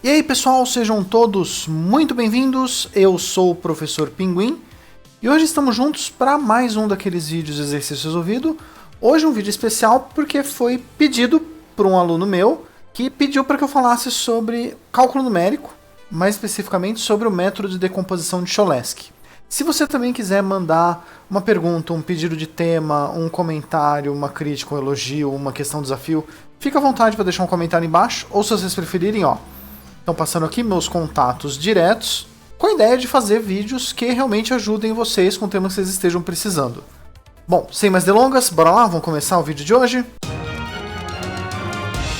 E aí pessoal, sejam todos muito bem-vindos, eu sou o Professor Pinguim e hoje estamos juntos para mais um daqueles vídeos de exercício resolvido. Hoje um vídeo especial porque foi pedido por um aluno meu que pediu para que eu falasse sobre cálculo numérico, mais especificamente sobre o método de decomposição de Cholesky. Se você também quiser mandar uma pergunta, um pedido de tema, um comentário, uma crítica, um elogio, uma questão, desafio, fica à vontade para deixar um comentário embaixo, ou se vocês preferirem, estão passando aqui meus contatos diretos, com a ideia de fazer vídeos que realmente ajudem vocês com o tema que vocês estejam precisando. Bom, sem mais delongas, bora lá, vamos começar o vídeo de hoje?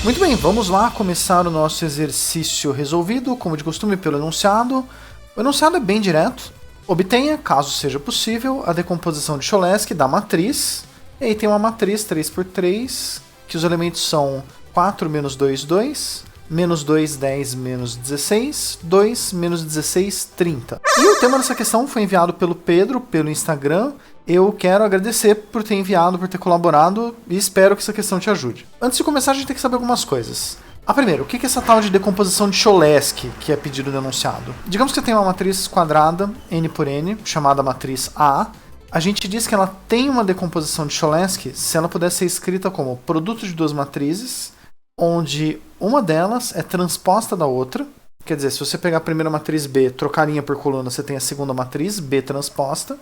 Muito bem, vamos lá começar o nosso exercício resolvido, como de costume, pelo enunciado. O enunciado é bem direto. Obtenha, caso seja possível, a decomposição de Cholesky da matriz. E aí tem uma matriz 3×3, que os elementos são 4 menos 2, 2... menos 2, 10, menos 16, 2, menos 16, 30. E o tema dessa questão foi enviado pelo Pedro, pelo Instagram. Eu quero agradecer por ter enviado, por ter colaborado e espero que essa questão te ajude. Antes de começar, a gente tem que saber algumas coisas. A primeira, o que é essa tal de decomposição de Cholesky que é pedido no enunciado? Digamos que você tem uma matriz quadrada, n por n, chamada matriz A. A gente diz que ela tem uma decomposição de Cholesky se ela pudesse ser escrita como produto de duas matrizes, onde uma delas é transposta da outra. Quer dizer, se você pegar a primeira matriz B, trocar linha por coluna, você tem a segunda matriz, B transposta.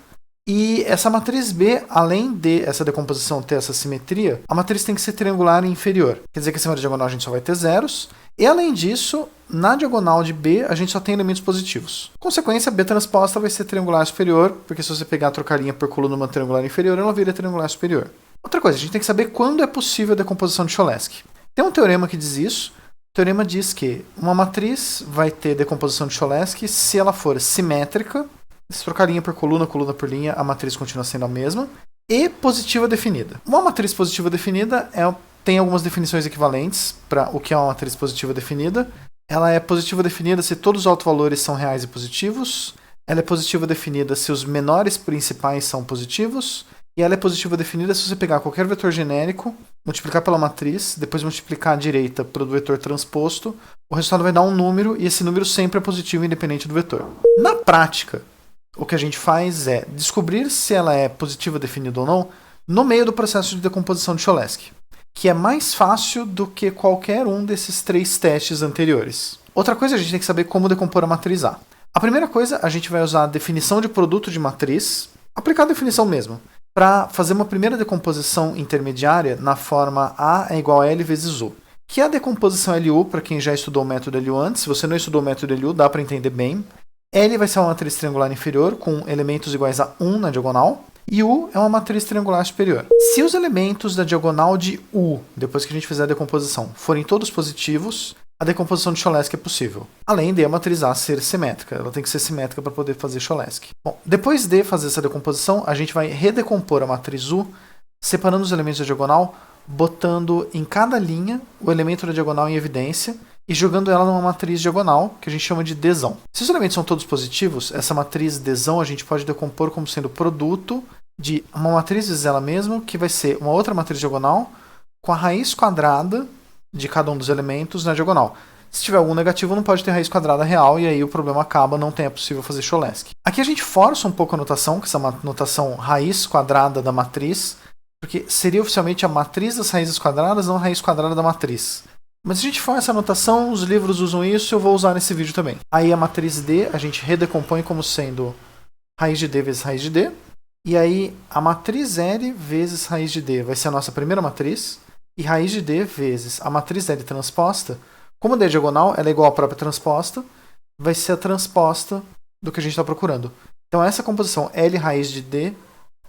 E essa matriz B, além de essa decomposição ter essa simetria, a matriz tem que ser triangular e inferior. Quer dizer que acima da diagonal a gente só vai ter zeros. E além disso, na diagonal de B, a gente só tem elementos positivos. Consequência, B transposta vai ser triangular superior, porque se você pegar trocar linha por coluna numa triangular inferior, ela vira triangular superior. Outra coisa, a gente tem que saber quando é possível a decomposição de Cholesky. Tem um teorema que diz isso. O teorema diz que uma matriz vai ter decomposição de Cholesky se ela for simétrica, se trocar linha por coluna, coluna por linha, a matriz continua sendo a mesma, e positiva definida. Uma matriz positiva definida tem algumas definições equivalentes para o que é uma matriz positiva definida. Ela é positiva definida se todos os autovalores são reais e positivos, ela é positiva definida se os menores principais são positivos, e ela é positiva definida se você pegar qualquer vetor genérico, multiplicar pela matriz, depois multiplicar à direita pelo vetor transposto, o resultado vai dar um número e esse número sempre é positivo independente do vetor. Na prática, o que a gente faz é descobrir se ela é positiva definida ou não no meio do processo de decomposição de Cholesky, que é mais fácil do que qualquer um desses três testes anteriores. Outra coisa, a gente tem que saber como decompor a matriz A. A primeira coisa, a gente vai usar a definição de produto de matriz, aplicar a definição mesmo, para fazer uma primeira decomposição intermediária na forma A é igual a L vezes U. Que é a decomposição LU, para quem já estudou o método LU antes. Se você não estudou o método LU, dá para entender bem. L vai ser uma matriz triangular inferior, com elementos iguais a 1 na diagonal. E U é uma matriz triangular superior. Se os elementos da diagonal de U, depois que a gente fizer a decomposição, forem todos positivos, a decomposição de Cholesky é possível. Além de a matriz A ser simétrica. Ela tem que ser simétrica para poder fazer Cholesky. Bom, depois de fazer essa decomposição, a gente vai redecompor a matriz U, separando os elementos da diagonal, botando em cada linha o elemento da diagonal em evidência e jogando ela numa matriz diagonal, que a gente chama de Dzão. Se os elementos são todos positivos, essa matriz Dzão a gente pode decompor como sendo produto de uma matriz vezes ela mesma, que vai ser uma outra matriz diagonal, com a raiz quadrada de cada um dos elementos na diagonal. Se tiver algum negativo, não pode ter raiz quadrada real, e aí o problema acaba, não é possível fazer Cholesky. Aqui a gente força um pouco a notação, que essa notação raiz quadrada da matriz, porque seria oficialmente a matriz das raízes quadradas, não a raiz quadrada da matriz. Mas se a gente for essa notação, os livros usam isso, eu vou usar nesse vídeo também. Aí a matriz D, a gente redecompõe como sendo raiz de D vezes raiz de D, e aí a matriz L vezes raiz de D vai ser a nossa primeira matriz, e raiz de D vezes a matriz L transposta, como D é diagonal, ela é igual à própria transposta, vai ser a transposta do que a gente está procurando. Então essa composição L raiz de D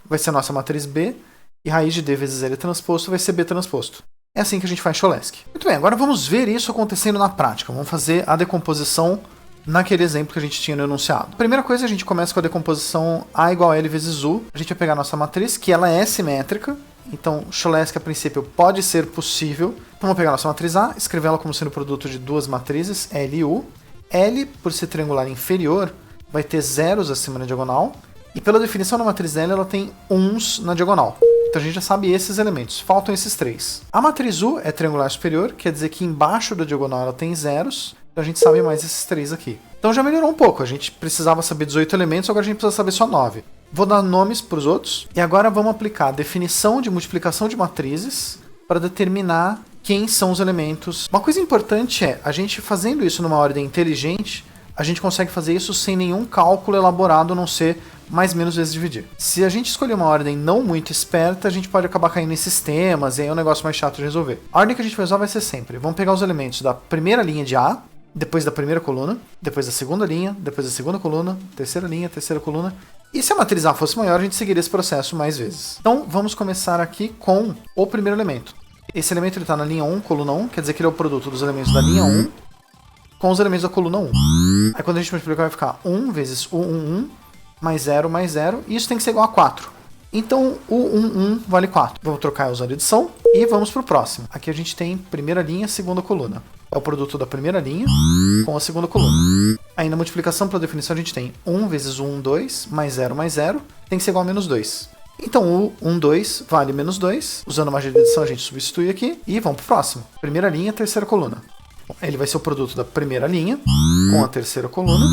vai ser a nossa matriz B, e raiz de D vezes L transposto vai ser B transposto. É assim que a gente faz Cholesky. Muito bem, agora vamos ver isso acontecendo na prática. Vamos fazer a decomposição naquele exemplo que a gente tinha no enunciado. Primeira coisa, a gente começa com a decomposição A igual a L vezes U. A gente vai pegar a nossa matriz, que ela é simétrica. Então, Cholesky, a princípio, pode ser possível. Então, vamos pegar a nossa matriz A, escrever ela como sendo produto de duas matrizes, L e U. L, por ser triangular inferior, vai ter zeros acima na diagonal. E pela definição da matriz L, ela tem uns na diagonal. Então a gente já sabe esses elementos. Faltam esses três. A matriz U é triangular superior, quer dizer que embaixo da diagonal ela tem zeros. Então a gente sabe mais esses 3 aqui. Então já melhorou um pouco. A gente precisava saber 18 elementos, agora a gente precisa saber só 9. Vou dar nomes para os outros. E agora vamos aplicar a definição de multiplicação de matrizes para determinar quem são os elementos. Uma coisa importante é, a gente fazendo isso numa ordem inteligente, a gente consegue fazer isso sem nenhum cálculo elaborado, a não ser mais menos vezes dividir. Se a gente escolher uma ordem não muito esperta, a gente pode acabar caindo em sistemas, e aí é um negócio mais chato de resolver. A ordem que a gente vai usar vai ser sempre, vamos pegar os elementos da primeira linha de A, depois da primeira coluna, depois da segunda linha, depois da segunda coluna, terceira linha, terceira coluna. E se a matriz A fosse maior, a gente seguiria esse processo mais vezes. Então vamos começar aqui com o primeiro elemento. Esse elemento está na linha 1, coluna 1, quer dizer que ele é o produto dos elementos da linha 1 com os elementos da coluna 1. Aí quando a gente multiplicar vai ficar 1 vezes o 1, mais 0, e isso tem que ser igual a 4. Então o 1 vale 4. Vamos trocar usando adição e vamos para o próximo. Aqui a gente tem primeira linha, segunda coluna. É o produto da primeira linha com a segunda coluna. Aí na multiplicação pela definição a gente tem 1 vezes o 2, mais 0, tem que ser igual a menos 2. Então o 2 vale menos 2. Usando a magia de adição a gente substitui aqui e vamos para o próximo. Primeira linha, terceira coluna. Ele vai ser o produto da primeira linha com a terceira coluna.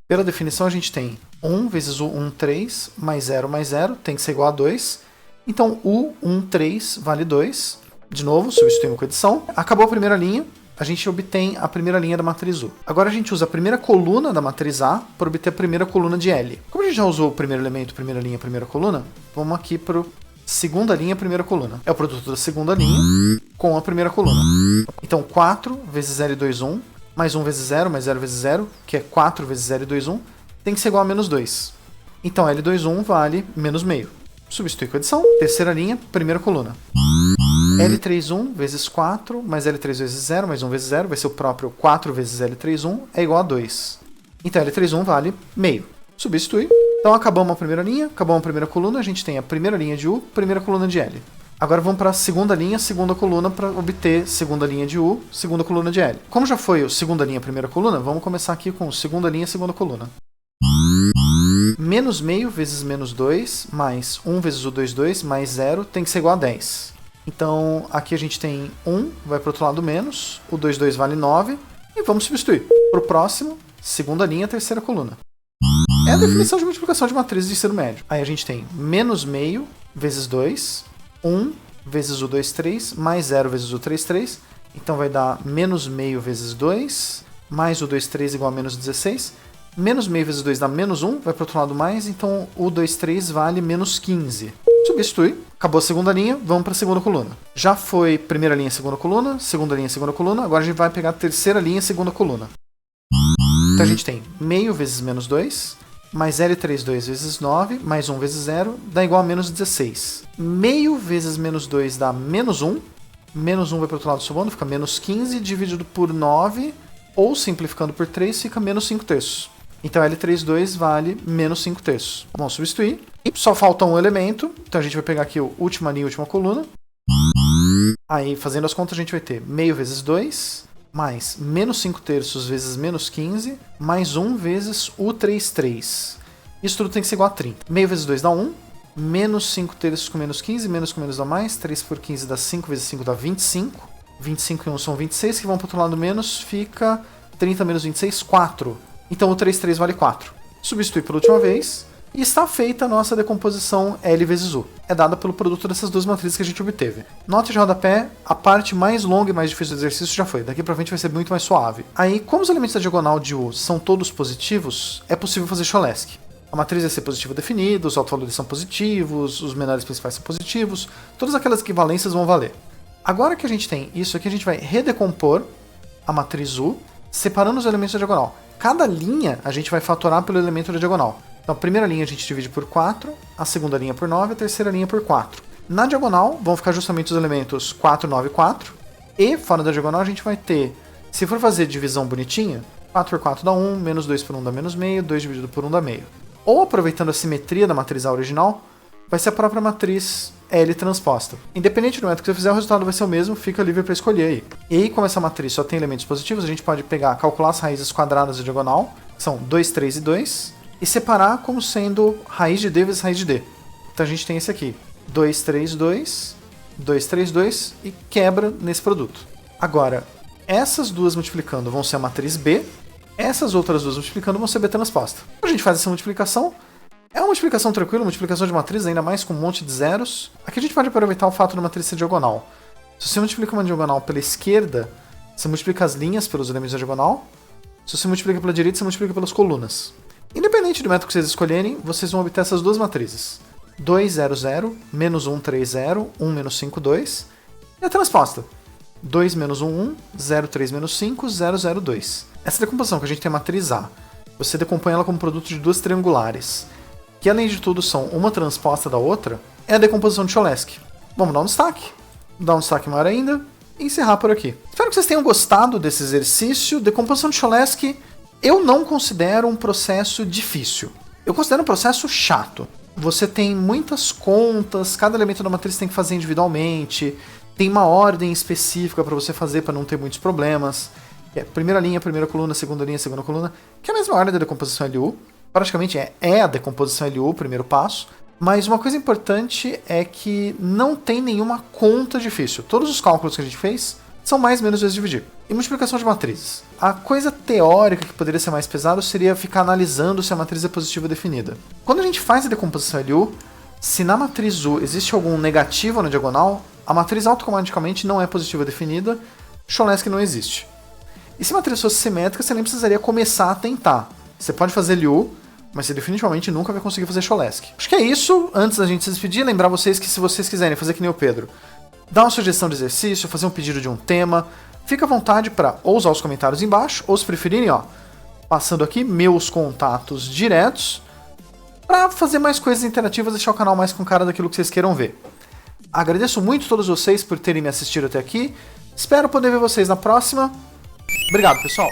Pela definição a gente tem 1 vezes o 3, mais 0, tem que ser igual a 2. Então o 3 vale 2. De novo, substituímos com adição. Acabou a primeira linha, a gente obtém a primeira linha da matriz U. Agora a gente usa a primeira coluna da matriz A para obter a primeira coluna de L. Como a gente já usou o primeiro elemento, primeira linha, primeira coluna, vamos aqui para segunda linha, primeira coluna. É o produto da segunda linha com a primeira coluna. Então 4 vezes L2, 1, mais 1 vezes 0, mais 0 vezes 0, que é 4 vezes L2, tem que ser igual a menos 2. Então L2, vale menos meio. Substitui com adição. Terceira linha, primeira coluna. L3, vezes 4, mais L3 vezes 0, mais 1 vezes 0, vai ser o próprio 4 vezes L3, é igual a 2. Então L3, vale meio. Substitui. Então acabamos a primeira linha, acabamos a primeira coluna, a gente tem a primeira linha de U, primeira coluna de L. Agora vamos para a segunda linha, segunda coluna, para obter segunda linha de U, segunda coluna de L. Como já foi o segunda linha, primeira coluna, vamos começar aqui com segunda linha, segunda coluna. Menos meio vezes menos 2, mais 1 vezes o 2, mais 0, tem que ser igual a 10. Então aqui a gente tem 1, vai para o outro lado menos, o 2 vale 9, e vamos substituir. Para o próximo, segunda linha, terceira coluna. É a definição de multiplicação de matrizes de ensino médio. Aí a gente tem menos meio vezes 2, 1 vezes o 3, mais 0 vezes o 3. Então vai dar menos meio vezes 2, mais o 3 igual a menos 16. Menos meio vezes 2 dá menos 1, vai para o outro lado mais, então o 3 vale menos 15. Substitui, acabou a segunda linha, vamos para a segunda coluna. Já foi primeira linha, segunda coluna, agora a gente vai pegar a terceira linha, segunda coluna. Então a gente tem meio vezes menos 2, mais L3 vezes 9, mais 1 vezes 0, dá igual a menos 16. Meio vezes menos 2 dá menos 1, menos 1 vai para o outro lado somando, fica menos 15 dividido por 9, ou simplificando por 3, fica menos 5 terços. Então L3 vale menos 5 terços. Vamos substituir. E só falta um elemento, então a gente vai pegar aqui a última linha, última coluna. Aí, fazendo as contas, a gente vai ter meio vezes 2, mais menos 5 terços vezes menos 15, mais 1 vezes o 3. Isso tudo tem que ser igual a 30. Meio vezes 2 dá 1, menos 5 terços com menos 15, menos com menos dá mais, 3 por 15 dá 5, vezes 5 dá 25. 25 e 1 são 26, que vão para o outro lado menos, fica 30 menos 26, 4. Então o 3 vale 4. Substitui pela última vez, e está feita a nossa decomposição L vezes U. É dada pelo produto dessas duas matrizes que a gente obteve. Nota de rodapé, a parte mais longa e mais difícil do exercício já foi. Daqui pra frente vai ser muito mais suave. Aí, como os elementos da diagonal de U são todos positivos, é possível fazer Cholesky. A matriz vai ser positiva definida, os autovalores são positivos, os menores principais são positivos, todas aquelas equivalências vão valer. Agora que a gente tem isso aqui, a gente vai redecompor a matriz U, separando os elementos da diagonal. Cada linha a gente vai fatorar pelo elemento da diagonal. Então a primeira linha a gente divide por 4, a segunda linha por 9, a terceira linha por 4. Na diagonal vão ficar justamente os elementos 4, 9 e 4. E fora da diagonal a gente vai ter, se for fazer divisão bonitinha, 4 por 4 dá 1, menos 2 por 1 dá menos meio, 2 dividido por 1 dá meio. Ou aproveitando a simetria da matriz A original, vai ser a própria matriz L transposta. Independente do método que você fizer, o resultado vai ser o mesmo, fica livre para escolher aí. E aí, como essa matriz só tem elementos positivos, a gente pode calcular as raízes quadradas da diagonal, que são 2, 3 e 2, e separar como sendo raiz de D vezes raiz de D. Então a gente tem esse aqui, 2, 3, 2, 2, 3, 2, e quebra nesse produto. Agora, Essas duas multiplicando vão ser a matriz B, essas outras duas multiplicando vão ser B transposta. Quando a gente faz essa multiplicação, é uma multiplicação tranquila, multiplicação de matriz, ainda mais com um monte de zeros. Aqui a gente pode aproveitar o fato da matriz ser diagonal. Se você multiplica uma diagonal pela esquerda, você multiplica as linhas pelos elementos da diagonal. Se você multiplica pela direita, você multiplica pelas colunas. Independente do método que vocês escolherem, vocês vão obter essas duas matrizes. 2, 0, 0, menos 1, 3, 0, 1, menos 5, 2. E a transposta. 2, menos 1, 1, 0, 3, menos 5, 0, 0, 2. Essa decomposição que a gente tem a matriz A, você decompõe ela como produto de duas triangulares, que além de tudo são uma transposta da outra, é a decomposição de Cholesky. Vamos dar um destaque. Dar um destaque maior ainda e encerrar por aqui. Espero que vocês tenham gostado desse exercício. Decomposição de Cholesky eu não considero um processo difícil. Eu considero um processo chato. Você tem muitas contas, cada elemento da matriz tem que fazer individualmente, tem uma ordem específica para você fazer para não ter muitos problemas. Primeira linha, primeira coluna, segunda linha, segunda coluna, que é a mesma ordem da decomposição LU. Praticamente é a decomposição LU o primeiro passo. Mas uma coisa importante é que não tem nenhuma conta difícil. Todos os cálculos que a gente fez são mais ou menos vezes dividir. E multiplicação de matrizes. A coisa teórica que poderia ser mais pesado seria ficar analisando se a matriz é positiva ou definida. Quando a gente faz a decomposição LU, se na matriz U existe algum negativo na diagonal, a matriz automaticamente não é positiva ou definida, Cholesky não existe. E se a matriz fosse simétrica, você nem precisaria começar a tentar. Você pode fazer LU, mas você definitivamente nunca vai conseguir fazer Cholesky. Acho que é isso. Antes da gente se despedir, lembrar vocês que se vocês quiserem fazer que nem o Pedro, dar uma sugestão de exercício, fazer um pedido de um tema, fica à vontade para ou usar os comentários embaixo, ou se preferirem, ó, passando aqui meus contatos diretos, para fazer mais coisas interativas, deixar o canal mais com cara daquilo que vocês queiram ver. Agradeço muito a todos vocês por terem me assistido até aqui. Espero poder ver vocês na próxima. Obrigado, pessoal!